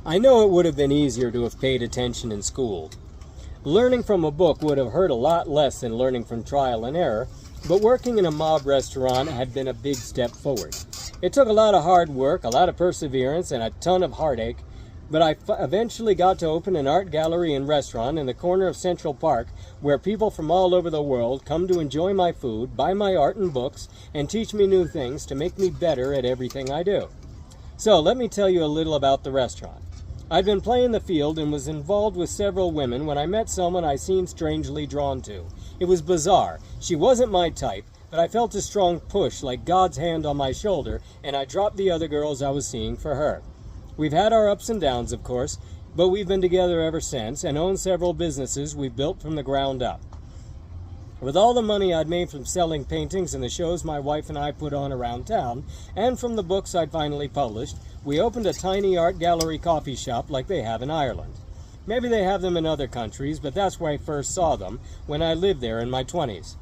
I know it would have been easier to have paid attention in school. Learning from a book would have hurt a lot less than learning from trial and error, but working in a mob restaurant had been a big step forward. It took a lot of hard work, a lot of perseverance, and a ton of heartache, but I eventually got to open an art gallery and restaurant in the corner of Central Park where people from all over the world come to enjoy my food, buy my art and books, and teach me new things to make me better at everything I do. So let me tell you a little about the restaurant. I'd been playing the field and was involved with several women when I met someone I seemed strangely drawn to. It was bizarre. She wasn't my type, but I felt a strong push like God's hand on my shoulder, and I dropped the other girls I was seeing for her. We've had our ups and downs, of course, but we've been together ever since and own several businesses we've built from the ground up. With all the money I'd made from selling paintings and the shows my wife and I put on around town, and from the books I'd finally published, we opened a tiny art gallery coffee shop like they have in Ireland. Maybe they have them in other countries, but that's where I first saw them, when I lived there in my 20s.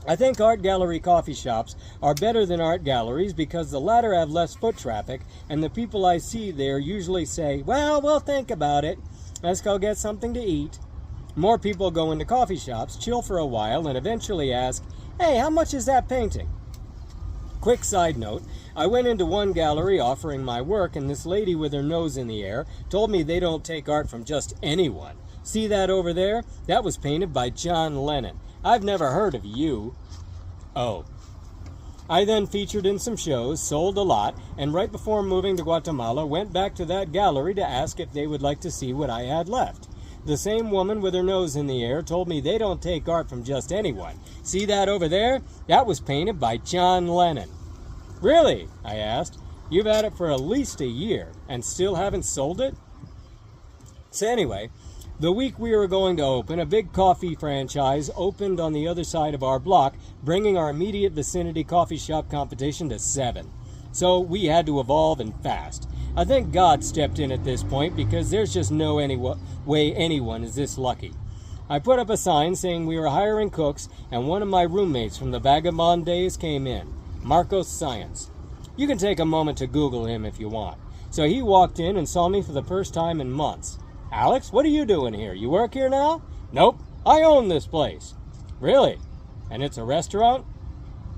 I think art gallery coffee shops are better than art galleries because the latter have less foot traffic, and the people I see there usually say, "Well, we'll think about it. Let's go get something to eat." More people go into coffee shops, chill for a while, and eventually ask, "Hey, how much is that painting?" Quick side note, I went into one gallery offering my work, and this lady with her nose in the air told me they don't take art from just anyone. See that over there? That was painted by John Lennon. I've never heard of you. Oh. I then featured in some shows, sold a lot, and right before moving to Guatemala, went back to that gallery to ask if they would like to see what I had left. The same woman with her nose in the air told me they don't take art from just anyone. See that over there? That was painted by John Lennon. Really? I asked. You've had it for at least a year and still haven't sold it? So anyway, the week we were going to open, a big coffee franchise opened on the other side of our block, bringing our immediate vicinity coffee shop competition to 7. So we had to evolve and fast. I think God stepped in at this point because there's just no way anyone is this lucky. I put up a sign saying we were hiring cooks, and one of my roommates from the vagabond days came in, Marcos Science. You can take a moment to Google him if you want. So he walked in and saw me for the first time in months. "Alex, what are you doing here? You work here now?" "Nope, I own this place." "Really? And it's a restaurant?"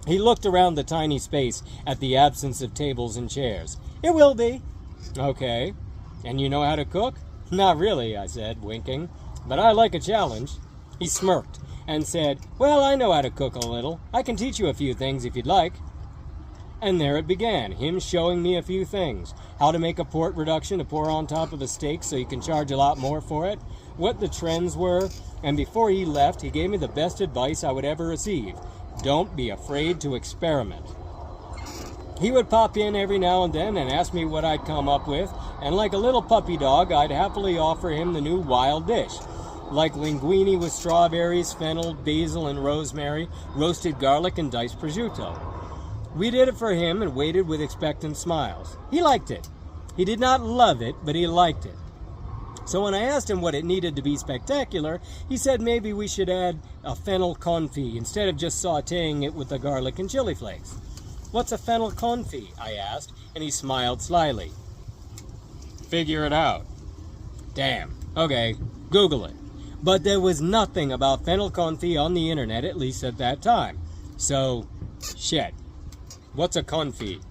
He looked around the tiny space at the absence of tables and chairs. "It will be." "Okay. And you know how to cook?" "Not really," I said, winking. "But I like a challenge." He smirked and said, "Well, I know how to cook a little. I can teach you a few things if you'd like." And there it began, him showing me a few things. How to make a port reduction to pour on top of a steak so you can charge a lot more for it, what the trends were, and before he left, he gave me the best advice I would ever receive. Don't be afraid to experiment. He would pop in every now and then and ask me what I'd come up with, and like a little puppy dog, I'd happily offer him the new wild dish. Like linguine with strawberries, fennel, basil, and rosemary, roasted garlic, and diced prosciutto. We did it for him and waited with expectant smiles. He liked it. He did not love it, but he liked it. So when I asked him what it needed to be spectacular, he said maybe we should add a fennel confit instead of just sautéing it with the garlic and chili flakes. "What's a fennel confit?" I asked, and he smiled slyly. "Figure it out." Damn. Okay, Google it. But there was nothing about fennel confit on the internet, at least at that time. So, shit. What's a confit?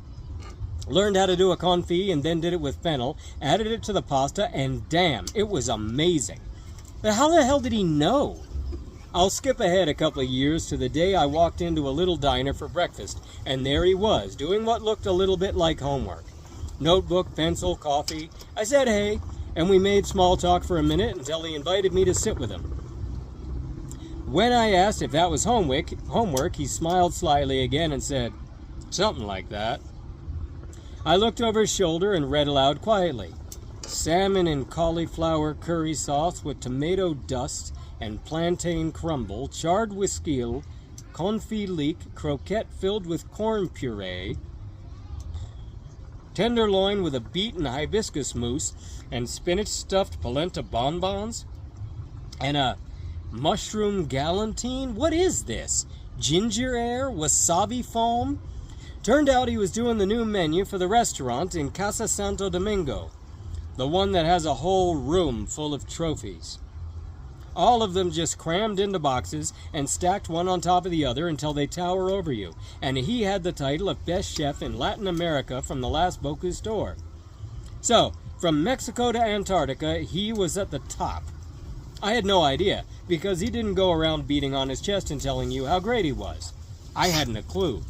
Learned how to do a confit and then did it with fennel, added it to the pasta, and damn, it was amazing. But how the hell did he know? I'll skip ahead a couple of years to the day I walked into a little diner for breakfast, and there he was, doing what looked a little bit like homework. Notebook, pencil, coffee. I said hey, and we made small talk for a minute until he invited me to sit with him. When I asked if that was homework, he smiled slyly again and said, "Something like that." I looked over his shoulder and read aloud quietly. "Salmon and cauliflower curry sauce with tomato dust and plantain crumble, charred with skeel, confit leek, croquette filled with corn puree, tenderloin with a beet and hibiscus mousse, and spinach stuffed polenta bonbons, and a mushroom galantine? What is this? Ginger ale? Wasabi foam?" Turned out he was doing the new menu for the restaurant in Casa Santo Domingo. The one that has a whole room full of trophies. All of them just crammed into boxes and stacked one on top of the other until they tower over you. And he had the title of Best Chef in Latin America from the last Bocuse d'Or. So, from Mexico to Antarctica, he was at the top. I had no idea, because he didn't go around beating on his chest and telling you how great he was. I hadn't a clue.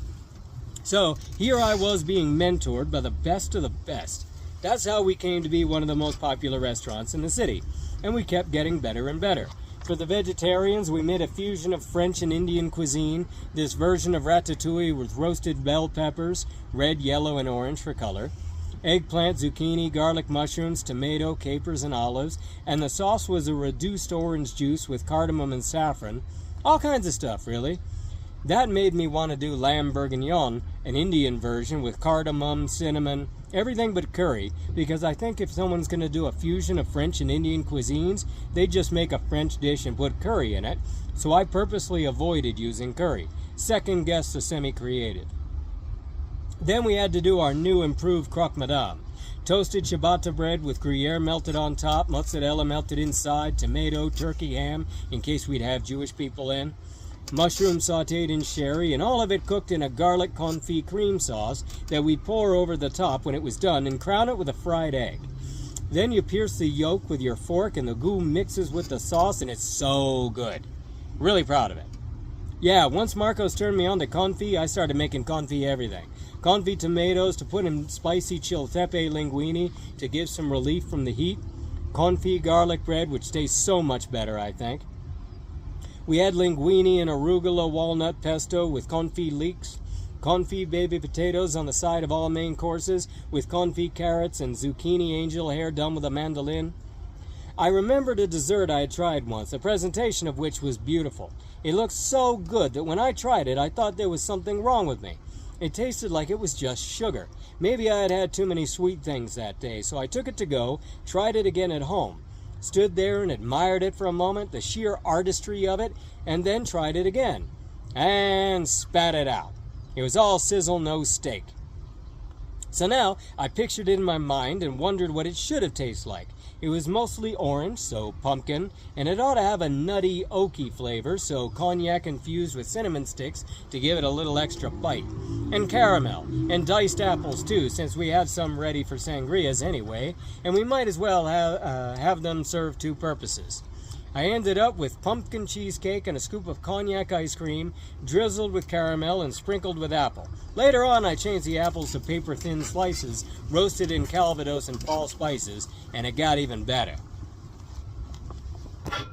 So, here I was being mentored by the best of the best. That's how we came to be one of the most popular restaurants in the city, and we kept getting better and better. For the vegetarians, we made a fusion of French and Indian cuisine, this version of ratatouille with roasted bell peppers, red, yellow, and orange for color, eggplant, zucchini, garlic, mushrooms, tomato, capers, and olives, and the sauce was a reduced orange juice with cardamom and saffron. All kinds of stuff, really. That made me want to do lamb bourguignon, an Indian version with cardamom, cinnamon, everything but curry, because I think if someone's going to do a fusion of French and Indian cuisines, they just make a French dish and put curry in it, so I purposely avoided using curry. Second guess the semi-creative. Then we had to do our new improved croque madame. Toasted ciabatta bread with Gruyere melted on top, mozzarella melted inside, tomato, turkey, ham, in case we'd have Jewish people in, mushroom sautéed in sherry, and all of it cooked in a garlic confit cream sauce that we'd pour over the top when it was done and crown it with a fried egg. Then you pierce the yolk with your fork and the goo mixes with the sauce, and it's so good. Really proud of it. Yeah, once Marcos turned me on to confit, I started making confit everything. Confit tomatoes to put in spicy chiltepe linguine to give some relief from the heat. Confit garlic bread, which tastes so much better, I think. We had linguine and arugula walnut pesto with confit leeks. Confit baby potatoes on the side of all main courses with confit carrots and zucchini angel hair done with a mandolin. I remembered a dessert I had tried once, a presentation of which was beautiful. It looked so good that when I tried it, I thought there was something wrong with me. It tasted like it was just sugar. Maybe I had had too many sweet things that day, so I took it to go, tried it again at home, stood there and admired it for a moment, the sheer artistry of it, and then tried it again, and spat it out. It was all sizzle, no steak. So now I pictured it in my mind and wondered what it should have tasted like. It was mostly orange, so pumpkin, and it ought to have a nutty, oaky flavor, so cognac infused with cinnamon sticks to give it a little extra bite. And caramel, and diced apples too, since we have some ready for sangrias anyway, and we might as well have them serve two purposes. I ended up with pumpkin cheesecake and a scoop of cognac ice cream, drizzled with caramel and sprinkled with apple. Later on, I changed the apples to paper-thin slices, roasted in calvados and fall spices, and it got even better.